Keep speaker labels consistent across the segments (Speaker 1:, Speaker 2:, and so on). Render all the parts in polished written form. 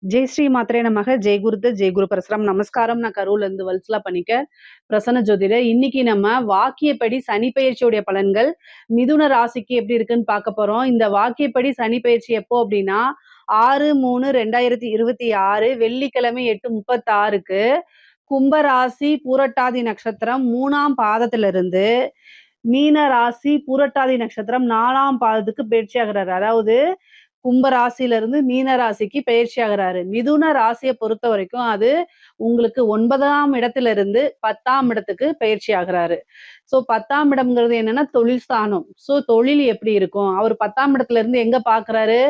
Speaker 1: జై శ్రీ మాత్రే நமக ஜெய் குருத்து ஜெய் குரு பரசுராம் நமஸ்காரம். நான் கரூர்ல இருந்து வல்சலா பண்ணிக்க பிரசன்ன ஜோதிடர். இன்னைக்கு நம்ம வாக்கியப்படி சனி பெயர்ச்சியுடைய பலன்கள் மிதுன ராசிக்கு எப்படி இருக்குன்னு பார்க்க போறோம். இந்த வாக்கியப்படி சனி பெயர்ச்சி எப்போ அப்படின்னா 6/3/2026 வெள்ளிக்கிழமை 8:36க்கு கும்ப ராசி பூரட்டாதி நட்சத்திரம் 3ஆம் பாதத்திலிருந்து மீன ராசி பூரட்டாதி நட்சத்திரம் 4ஆம் பாதத்துக்கு பயிற்சி ஆகிறாரு. அதாவது கும்ப ராசியில இருந்து மீன ராசிக்கு பயிற்சி ஆகிறாரு. மிதுன ராசியை பொறுத்த வரைக்கும் அது உங்களுக்கு 9ஆம் இடத்துல இருந்து 10ஆம் இடத்துக்கு பயிற்சி ஆகிறாரு. சோ 10ஆம் இடம்ங்கிறது என்னன்னா தொழில் ஸ்தானம். சோ தொழில் எப்படி இருக்கும்? அவர் 10ஆம் இடத்துல இருந்து எங்க பாக்குறாரு?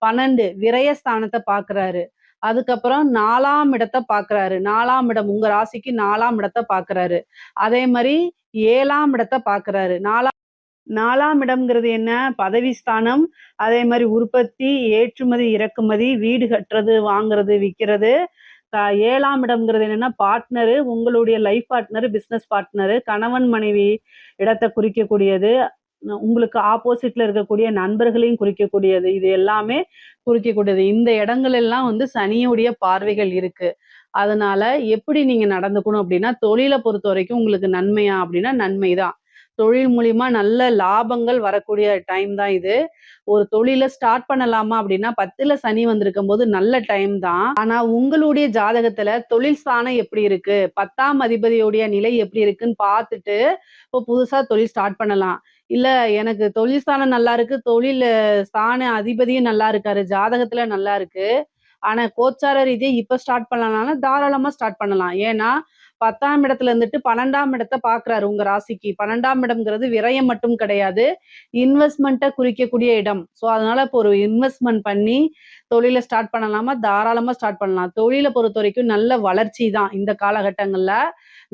Speaker 1: 12 விரயஸ்தானத்தை பாக்குறாரு. அதுக்கப்புறம் 4ஆம் இடத்தை பாக்குறாரு. 4ஆம் இடம் உங்க ராசிக்கு 4ஆம் இடத்தை பாக்குறாரு. அதே மாதிரி 7ஆம் இடத்தை பாக்குறாரு. 4ஆம் இடம்ங்கிறது என்ன? பதவி ஸ்தானம். அதே மாதிரி உற்பத்தி, ஏற்றுமதி, இறக்குமதி, வீடு கட்டுறது, வாங்குறது, விற்கிறது. 7ஆம் இடம்ங்கிறது என்னன்னா பார்ட்னரு, உங்களுடைய லைஃப் பார்ட்னரு, பிசினஸ் பார்ட்னரு, கணவன் மனைவி இடத்தை குறிக்கக்கூடியது. உங்களுக்கு ஆப்போசிட்ல இருக்கக்கூடிய நண்பர்களையும் குறிக்கக்கூடியது. இது எல்லாமே குறிக்கக்கூடியது. இந்த இடங்கள் எல்லாம் சனியுடைய பார்வைகள் இருக்கு. அதனால எப்படி நீங்க நடந்துக்கணும் அப்படின்னா, தொழிலை பொறுத்த வரைக்கும் உங்களுக்கு நன்மையா அப்படின்னா நன்மைதான். தொழில் மூலியமா நல்ல லாபங்கள் வரக்கூடிய டைம் தான் இது. ஒரு தொழிலை ஸ்டார்ட் பண்ணலாமா அப்படின்னா 10ல சனி வந்திருக்கும் போது நல்ல டைம் தான். ஆனா உங்களுடைய ஜாதகத்துல தொழில் ஸ்தானம் எப்படி இருக்கு, 10ஆம் அதிபதியுடைய நிலை எப்படி இருக்குன்னு பார்த்துட்டு இப்போ புதுசா தொழில் ஸ்டார்ட் பண்ணலாம். இல்ல எனக்கு தொழில் ஸ்தானம் நல்லா இருக்கு, தொழில் ஸ்தான அதிபதியும் நல்லா இருக்காரு, ஜாதகத்துல நல்லா இருக்கு, ஆனா கோச்சார ரீதியா இப்ப ஸ்டார்ட் பண்ணலாம்னாலும் தாராளமா ஸ்டார்ட் பண்ணலாம். ஏன்னா 10ஆம் இடத்துல இருந்துட்டு 12ஆம் இடத்தை பாக்குறாரு உங்க ராசிக்கு. 12ஆம் இடம்ங்கிறது விரயம் மட்டும் கிடையாது, இன்வெஸ்ட்மெண்ட்டை குறிக்கக்கூடிய இடம். ஸோ அதனால இப்போ ஒரு இன்வெஸ்ட்மெண்ட் பண்ணி தொழிலை ஸ்டார்ட் பண்ணலாமா? தாராளமா ஸ்டார்ட் பண்ணலாம். தொழிலை பொறுத்த வரைக்கும் நல்ல வளர்ச்சி தான் இந்த காலகட்டங்கள்ல.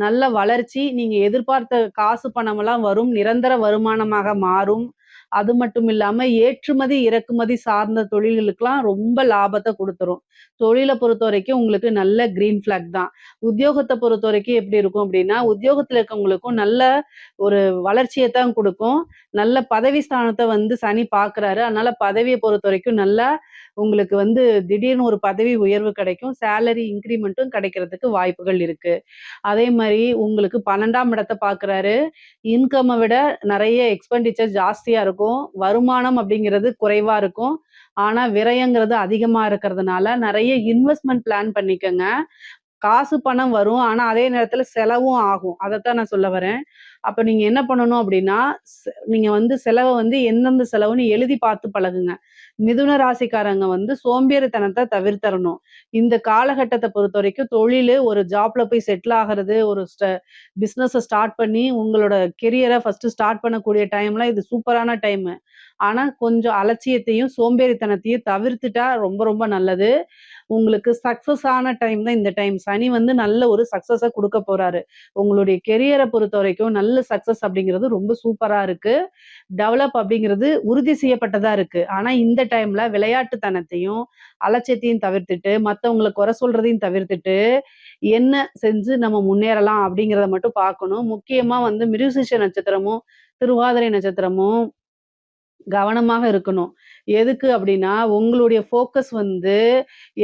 Speaker 1: நல்ல வளர்ச்சி, நீங்க எதிர்பார்த்த காசு பணம் எல்லாம் வரும், நிரந்தர வருமானமாக மாறும். அது மட்டும் இல்லாம ஏற்றுமதி இறக்குமதி சார்ந்த தொழில்களுக்கெல்லாம் ரொம்ப லாபத்தை கொடுத்துரும். தொழிலை பொறுத்த வரைக்கும் உங்களுக்கு நல்ல கிரீன் பிளாக் தான். உத்தியோகத்தை பொறுத்த வரைக்கும் எப்படி இருக்கும் அப்படின்னா, உத்தியோகத்துல இருக்கவங்களுக்கும் நல்ல ஒரு வளர்ச்சியை தான் கொடுக்கும். நல்ல பதவி ஸ்தானத்தை சனி பாக்குறாரு. அதனால பதவியை பொறுத்த வரைக்கும் நல்லா உங்களுக்கு திடீர்னு ஒரு பதவி உயர்வு கிடைக்கும். சேலரி இன்கிரிமெண்ட்டும் கிடைக்கிறதுக்கு வாய்ப்புகள் இருக்கு. அதே மாதிரி உங்களுக்கு 12ஆம் இடத்தை பாக்குறாரு. இன்கம்மை விட நிறைய எக்ஸ்பெண்டிச்சர் ஜாஸ்தியா இருக்கும். வருமானம் அப்படிங்கிறது குறைவா இருக்கும். ஆனா விரயங்கிறது அதிகமா இருக்கிறதுனால நிறைய இன்வெஸ்ட்மெண்ட் பிளான் பண்ணிக்கங்க. காசு பணம் வரும். ஆனா அதே நேரத்துல செலவும் ஆகும். அதைத்தான் நான் சொல்ல வரேன். அப்ப நீங்க என்ன பண்ணணும் அப்படின்னா, நீங்க செலவை எந்தெந்த செலவுன்னு எழுதி பார்த்து பழகுங்க. மிதுன ராசிக்காரங்க சோம்பேறித்தனத்தை தவிர்த்தரணும். இந்த காலகட்டத்தை பொறுத்த வரைக்கும் தொழிலு ஒரு ஜாப்ல போய் செட்டில் ஆகிறது, ஒரு பிசினஸை ஸ்டார்ட் பண்ணி உங்களோட கெரியரை ஃபர்ஸ்ட் ஸ்டார்ட் பண்ணக்கூடிய டைம்ல இது சூப்பரான டைம். ஆனா கொஞ்சம் அலட்சியத்தையும் சோம்பேறித்தனத்தையும் தவிர்த்துட்டா ரொம்ப ரொம்ப நல்லது. உங்களுக்கு சக்சஸ் ஆன டைம் தான் இந்த டைம். சனி நல்ல ஒரு சக்சஸ குடுக்க போறாரு. உங்களுடைய கெரியரை பொறுத்த வரைக்கும் நல்ல சக்சஸ் அப்படிங்கிறது ரொம்ப சூப்பரா இருக்கு. டெவலப் அப்படிங்கிறது உறுதி செய்யப்பட்டதா இருக்கு. ஆனா இந்த டைம்ல விளையாட்டுத்தனத்தையும், அலட்சியத்தையும் தவிர்த்துட்டு, மத்தவங்கள குறை சொல்றதையும் தவிர்த்துட்டு, என்ன செஞ்சு நம்ம முன்னேறலாம் அப்படிங்கிறத மட்டும் பார்க்கணும். முக்கியமா மிருகசீரிஷ நட்சத்திரமும், திருவாதிரை நட்சத்திரமும் கவனமாக இருக்கணும். எதுக்கு அப்படின்னா, உங்களுடைய ஃபோக்கஸ்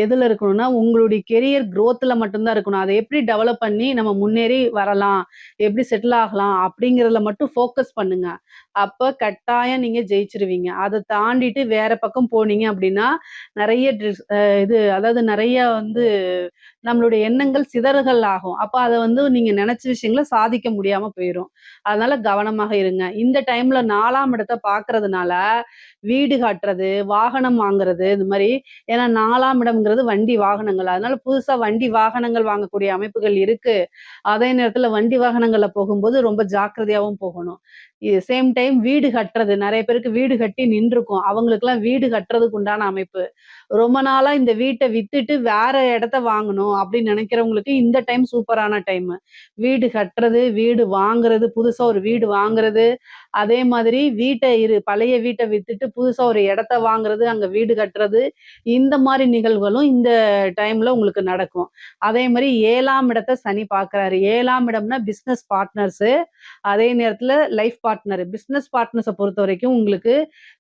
Speaker 1: எதுல இருக்கணும்னா, உங்களுடைய கெரியர் குரோத்ல மட்டும் தான் இருக்கணும். அத எப்படி டெவலப் பண்ணி நம்ம முன்னேறி வரலாம், எப்படி செட்டில் ஆகலாம் அப்படிங்கிறதுல மட்டும் ஃபோக்கஸ் பண்ணுங்க. அப்ப கட்டாயம் நீங்க ஜெயிச்சுருவீங்க. அத தாண்டிட்டு வேற பக்கம் போனீங்க அப்படின்னா, நெறைய ட்ரிஸ் இது அதாவது நெறைய நம்மளுடைய எண்ணங்கள் சிதறுகள் ஆகும். அப்ப அத நீங்க நெனச்ச விஷயங்கள சாதிக்க முடியாம போயிரும். அதனால கவனமாக இருங்க. இந்த டைம்ல 4ஆம் இடத்த பார்க்கறதுனால, வீடு கட்டுறது, வாகனம் வாங்குறது இது மாரி. ஏன்னா 4ஆம் இடம்ங்கிறது வண்டி, வாகனங்கள். அதனால புதுசா வண்டி, வாகனங்கள் வாங்கக்கூடிய அமைப்புகள் இருக்கு. அதே நேரத்துல வண்டி வாகனங்கள்ல போகும்போது ரொம்ப ஜாக்கிரதையாவும் போகணும். சேம் டைம் வீடு கட்டுறது, நெறைய பேருக்கு வீடு கட்டி நின்றுக்கும். அவங்களுக்கெல்லாம் வீடு கட்டுறதுக்கு உண்டான அமைப்பு. ரொம்ப நாளா இந்த வீட்ட வித்துட்டு வேற இடத்த வாங்கணும் அப்படின்னு நினைக்கிறவங்களுக்கு இந்த டைம் சூப்பரான டைம். வீடு கட்டுறது, வீடு வாங்குறது, புதுசா ஒரு வீடு வாங்குறது, அதே மாதிரி பழைய வீட்ட வித்துட்டு புதுசா ஒரு இடத்த வாங்குறது, அங்க வீடு கட்டுறது, இந்த மாரி நிகழ்வுகளும் இந்த டைம்ல உங்களுக்கு நடக்கும். அதே மாரி 7ஆம் இடத்த சனி பார்க்குறாரு. 7ஆம் இடம்னா பிசினஸ் பார்ட்னர்ஸு. அதே நேரத்துல லைஃப் பார்ட்னர். பிசினஸ் பார்ட்னர்ஸ பொறுத்தவரைக்கும் உங்களுக்கு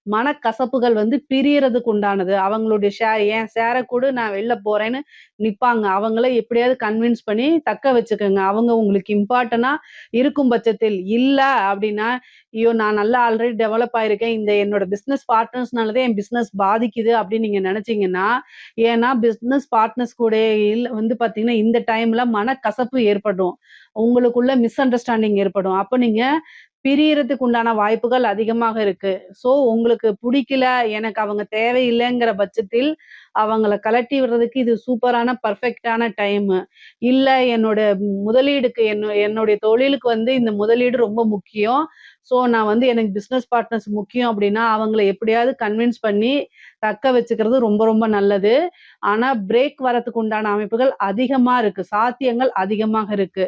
Speaker 1: மனக்கசப்புகள் வந்து பிரியறதுக்கு உண்டானது. அவங்களுடைய என் ஷேர குடு நான் வெளில போறேன்னு நிப்பாங்க. அவங்கள எப்படியாவது கன்வின்ஸ் பண்ணி தக்க வச்சுக்கங்க. அவங்க உங்களுக்கு இம்பார்ட்டனா இருக்கும் பட்சத்தில், இல்ல அப்படின்னா, "ஐயோ! நான் நல்லா ஆல்ரெடி டெவலப் ஆயிருக்கேன். இந்த என்னோட பிசினஸ் பார்ட்னர்ஸ்னால தான் என் பிசினஸ் பாதிக்குது." அப்படின்னு நீங்க நெனச்சீங்கன்னா, ஏன்னா பிசினஸ் பார்ட்னர்ஸ் கூட வந்து பாத்தீங்கன்னா, இந்த டைம்ல மனக்கசப்பு ஏற்படும். உங்களுக்குள்ள மிஸ் அண்டர்ஸ்டாண்டிங் ஏற்படும். அப்ப நீங்க பிரியறதுக்கு உண்டான வாய்ப்புகள் அதிகமாக இருக்கு. ஸோ உங்களுக்கு புடிக்கல, எனக்கு அவங்க தேவையில்லங்கிற பட்சத்தில், அவங்கள கழட்டி விடுறதுக்கு இது சூப்பரான பெர்ஃபெக்ட்டான டைமு. இல்ல என்னோட முதலீடுக்கு என்னுடைய தொழிலுக்கு வந்து இந்த முதலீடு ரொம்ப முக்கியம். ஸோ நான் வந்து எனக்கு பிசினஸ் பார்ட்னர்ஸ் முக்கியம் அப்டின்னா, அவங்கள எப்படியாவது கன்வின்ஸ் பண்ணி தக்க வச்சுக்கிறது ரொம்ப ரொம்ப நல்லது. ஆனா பிரேக் வரதுக்கு உண்டான அமைப்புகள் அதிகமா இருக்கு. சாத்தியங்கள் அதிகமாக இருக்கு.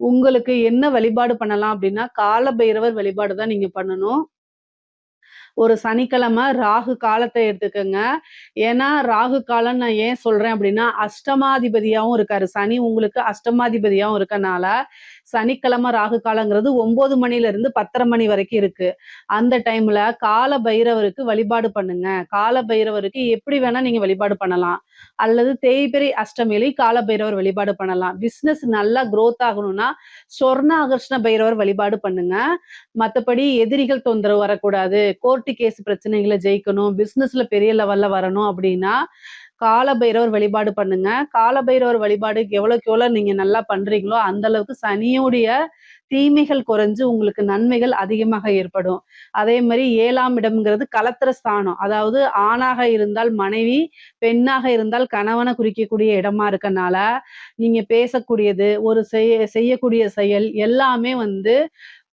Speaker 1: உங்களுக்கு என்ன வழிபாடு பண்ணலாம் அப்டின்னா, கால பைரவர் வழிபாடு தான் நீங்க பண்ணணும். ஒரு சனிக்கிழமை ராகு காலத்த எடுத்துக்கங்க. ஏன்னா, ராகு காலம்ன்னு நான் ஏன் சொல்றேன் அப்டின்னா, அஷ்டமாதிபதியாவும் இருக்காரு. சனி உங்களுக்கு அஷ்டமாதிபதியாவும் இருக்கனால, சனிக்கிழமை ராகு காலங்கிறது 9 மணிலருந்து 10:30 மணி வரைக்கும் இருக்கு. அந்த டைம்ல கால பைரவருக்கு வழிபாடு பண்ணுங்க. கால பைரவருக்கு எப்படி வேணா நீங்க வழிபாடு பண்ணலாம். அல்லது தேய்பிறை அஷ்டமியிலயும் கால பைரவர் வழிபாடு பண்ணலாம். பிசினஸ் நல்லா குரோத் ஆகணும்னா, சொர்ண ஆகர்ஷ்ண பைரவர் வழிபாடு பண்ணுங்க. மத்தபடி எதிரிகள் தொந்தரவு வரக்கூடாது. கோர்ட் கேஸ் பிரச்சனைகள ஜெயிக்கணும். பிசினஸ்ல பெரிய லெவல்ல வரணும் அப்டின்னா, கால பைரவர் வழிபாடு பண்ணுங்க. கால பைரவர் வழிபாடு எவ்வளோக்கு எவ்வளோ நீங்க நல்லா பண்றீங்களோ, அந்த அளவுக்கு சனியுடைய தீமைகள் குறைஞ்சு உங்களுக்கு நன்மைகள் அதிகமாக ஏற்படும். அதே மாரி 7ஆம் இடம்ங்கிறது கலத்திர ஸ்தானம். அதாவது ஆணாக இருந்தால் மனைவி, பெண்ணாக இருந்தால் கணவன குறிக்கக்கூடிய இடமா இருக்கனால, நீங்க பேசக்கூடியது, ஒரு செய்யக்கூடிய செயல் எல்லாமே வந்து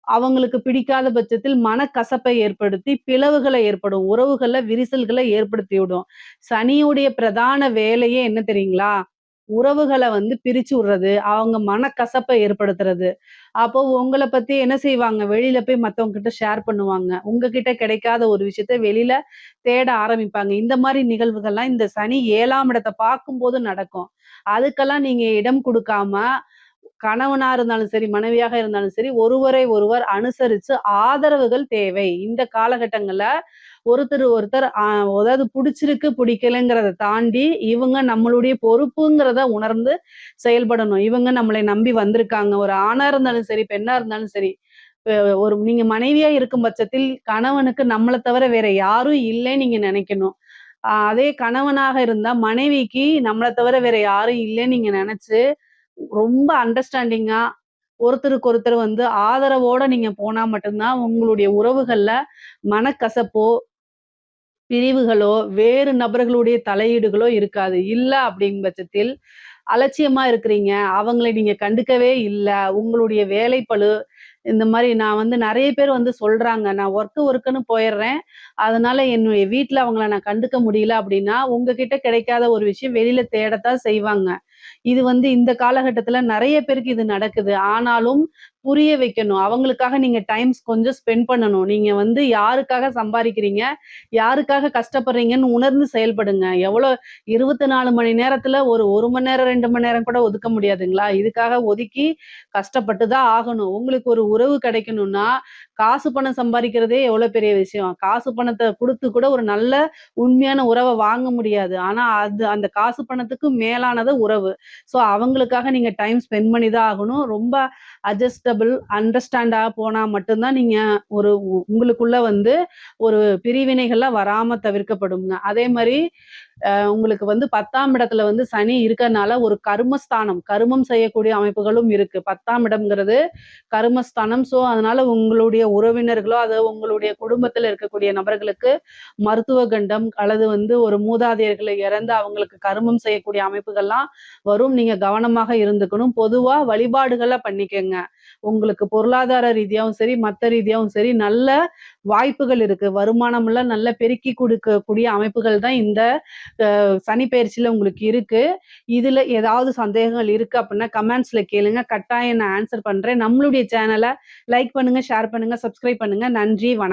Speaker 1: அவங்களுக்கு பிடிக்காத பட்சத்தில் மனக்கசப்பை ஏற்படுத்தி, பிளவுகள ஏற்படும். உறவுகள்ல விரிசல்கள ஏற்படுத்திவிடும். சனியுடைய பிரதான வேலையே என்ன தெரியுங்களா? உறவுகள வந்து பிரிச்சு விடுறது. அவங்க மனக்கசப்ப ஏற்படுத்துறது. அப்போ உங்கள பத்தி என்ன செய்வாங்க? வெளியில போய் மத்தவங்க கிட்ட ஷேர் பண்ணுவாங்க. உங்ககிட்ட கிடைக்காத ஒரு விஷயத்த வெளியில தேட ஆரம்பிப்பாங்க. இந்த மாரி நிகழ்வுகள்லாம் இந்த சனி 7ஆம் இடத்த பார்க்கும்போது நடக்கும். அதுக்கெல்லாம் நீங்க இடம் குடுக்காம கணவனா இருந்தாலும் சரி, மனைவியாக இருந்தாலும் சரி, ஒருவரை ஒருவர் அனுசரிச்சு ஆதரவுகள் தேவை. இந்த காலகட்டங்கள்ல ஒருத்தர் அதாவது புடிச்சிருக்கு, புடிக்கலங்கிறத தாண்டி, இவங்க நம்மளுடைய பொறுப்புங்கிறத உணர்ந்து செயல்படணும். இவங்க நம்மளை நம்பி வந்திருக்காங்க. ஒரு ஆணா இருந்தாலும் சரி, பெண்ணா இருந்தாலும் சரி. அ ஒரு நீங்க மனைவியா இருக்கும் பட்சத்தில், கணவனுக்கு நம்மள தவிர வேற யாரும் இல்லைன்னு நீங்க நெனைக்கணும். அதே கணவனாக இருந்தா, மனைவிக்கு நம்மள தவிர வேற யாரும் இல்லைன்னு நீங்க நெனச்சு ரொம்ப அண்டர்ஸ்டாண்டிங்கா ஒருத்தருக்கு ஒருத்தர் வந்து ஆதரவோட நீங்க போனா மட்டும் தான் உங்களுடைய உறவுகள்ல மனக்கசப்போ, பிரிவுகளோ, வேறு நபர்களுடைய தலையீடுகளோ இருக்காது. இல்ல அப்படிங்கும் பட்சத்தில் அலட்சியமா இருக்கிறீங்க. அவங்கள நீங்க கண்டுக்கவே இல்ல. உங்களுடைய வேலைப்பளு இந்த மாரி நான் வந்து நெறைய பேர் வந்து சொல்றாங்க. நான் ஒர்க்குன்னு போயிர்றேன். அதனால என்னுடைய வீட்ல அவங்கள நான் கண்டுக்க முடியல அப்படின்னா, உங்ககிட்ட கிடைக்காத ஒரு விஷயம் வெளியில தேடத்தான் செய்வாங்க. இது வந்து இந்த காலகட்டத்தில நெறைய பேருக்கு இது நடக்குது. ஆனாலும் புரிய வைக்கணும். அவங்களுக்காக நீங்க கொஞ்சம் ஸ்பெண்ட் பண்ணணும். நீங்க வந்து யாருக்காக சம்பாரிக்கிறீங்க? யாருக்காக கஷ்டப்படுறீங்கன்னு உணர்ந்து செயல்படுங்க. 24 மணி நேரத்துல ஒரு 1 மணி நேரம், 2 மணி நேரம் கூட ஒதுக்க முடியாதுங்களா? இதுக்காக ஒதுக்கி கஷ்டப்பட்டு தான் ஆகணும். உங்களுக்கு ஒரு உறவு கிடைக்கணும்னா, காசு பணம் சம்பாரிக்கிறதே எவ்வளோ பெரிய விஷயம். காசு பணத்த குடுத்து கூட ஒரு நல்ல உண்மையான உறவ வாங்க முடியாது. ஆனா அந்த காசு பணத்துக்கு மேலானது உறவு. ஸோ அவங்களுக்காக நீங்க ஸ்பெண்ட் பண்ணி தான் ஆகணும். ரொம்ப அண்டர்ஸ்டாண்டா போனா மட்டும் தான் நீங்க உங்களுக்குள்ள வந்து ஒரு பிரிவினைகள்லாம் வராம தவிர்க்கப்படுங்க. அதே மாரி உங்களுக்கு வந்து 10ஆம் இடத்துல வந்து சனி இருக்கனால ஒரு கர்மஸ்தானம், கருமம் செய்யக்கூடிய அமைப்புகளும் இருக்கு. 10ஆம் இடம்ங்கிறது கர்மஸ்தானம். ஸோ, அதனால உங்களுடைய உறவினர்களோ, அதாவது உங்களுடைய குடும்பத்தில இருக்கக்கூடிய நபர்களுக்கு மருத்துவ கண்டம் அல்லது வந்து ஒரு மூதாதையர்கள் இறந்து அவங்களுக்கு கருமம் செய்யக்கூடிய அமைப்புகள்லாம் வரும். நீங்க கவனமாக இருந்துக்கணும். பொதுவா வழிபாடுகள பண்ணிக்கங்க. உங்களுக்கு பொருளாதார ரீதியாவும் சரி, மத்த ரீதியாவும் சரி நல்ல வாய்ப்புகள் இருக்கு. வருமானம்லாம் நல்லா பெருக்கி குடுக்கக்கூடிய அமைப்புகள் தான் இந்த சனி பெயர்ச்சியில உங்களுக்கு இருக்கு. இதுல ஏதாவது சந்தேகங்கள் இருக்கு அப்படின்னா கமெண்ட்ஸ்ல கேளுங்க. கட்டாயம் நான் ஆன்சர் பண்றேன். நம்மளுடைய சேனல லைக் பண்ணுங்க, ஷேர் பண்ணுங்க, சப்ஸ்கிரைப் பண்ணுங்க. நன்றி, வணக்கம்.